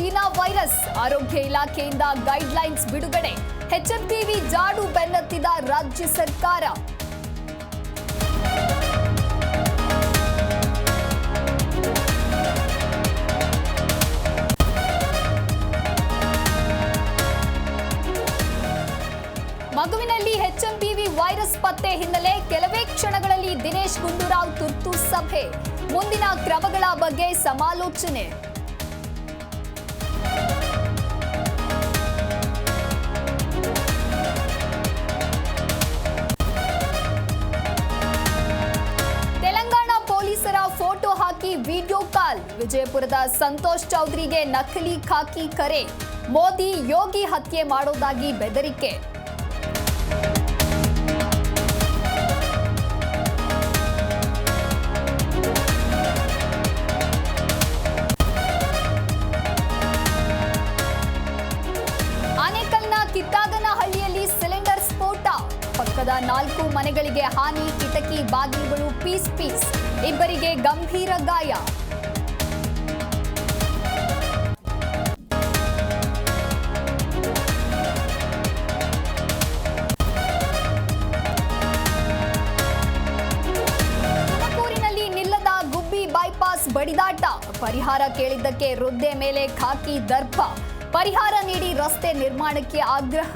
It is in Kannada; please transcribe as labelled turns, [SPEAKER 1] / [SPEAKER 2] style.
[SPEAKER 1] China virus. ಆರೋಗ್ಯ ಇಲಾಖೆಯಿಂದ ಗೈಡ್ಲೈನ್ಸ್ ಬಿಡುಗಡೆ. ಎಚ್ಎಂಟಿವಿ ಜಾಡು ಬೆನ್ನತ್ತಿದ ರಾಜ್ಯ ಸರ್ಕಾರ. ಮಗುವಿನಲ್ಲಿ ಎಚ್ಎಂಪಿವಿ ವೈರಸ್ ಪತ್ತೆ ಹಿನ್ನೆಲೆ ಕೆಲವೇ ಕ್ಷಣಗಳಲ್ಲಿ ದಿನೇಶ್ ಗುಂಡೂರಾವ್ ತುರ್ತು ಸಭೆ. ಮುಂದಿನ ಕ್ರಮಗಳ ಬಗ್ಗೆ ಸಮಾಲೋಚನೆ. ತೆಲಂಗಾಣ ಪೊಲೀಸರ ಫೋಟೋ ಹಾಕಿ ವಿಡಿಯೋ ಕಾಲ್. ವಿಜಯಪುರದ ಸಂತೋಷ್ ಚೌಧರಿಗೆ ನಕಲಿ ಖಾಕಿ ಕರೆ. ಮೋದಿ ಯೋಗಿ ಹತ್ಯೆ ಮಾಡೋದಾಗಿ ಬೆದರಿಕೆ. ಕಿತ್ತಾಗನಹಳ್ಳಿಯಲ್ಲಿ ಸಿಲಿಂಡರ್ ಸ್ಫೋಟ. ಪಕ್ಕದ 4 ಮನೆಗಳಿಗೆ ಹಾನಿ. ಕಿಟಕಿ ಬಾಗಿಲುಗಳು ಪೀಸ್. ಇಬ್ಬರಿಗೆ ಗಂಭೀರ ಗಾಯ. ತುಮಕೂರಿನಲ್ಲಿ ನಿಲ್ಲದ ಗುಬ್ಬಿ ಬೈಪಾಸ್ ಬಡಿದಾಟ. ಪರಿಹಾರ ಕೇಳಿದ್ದಕ್ಕೆ ವೃದ್ಧೆ ಮೇಲೆ ಖಾಕಿ ದರ್ಪ. ಪರಿಹಾರ ನೀಡಿ ರಸ್ತೆ ನಿರ್ಮಾಣಕ್ಕೆ ಆಗ್ರಹ.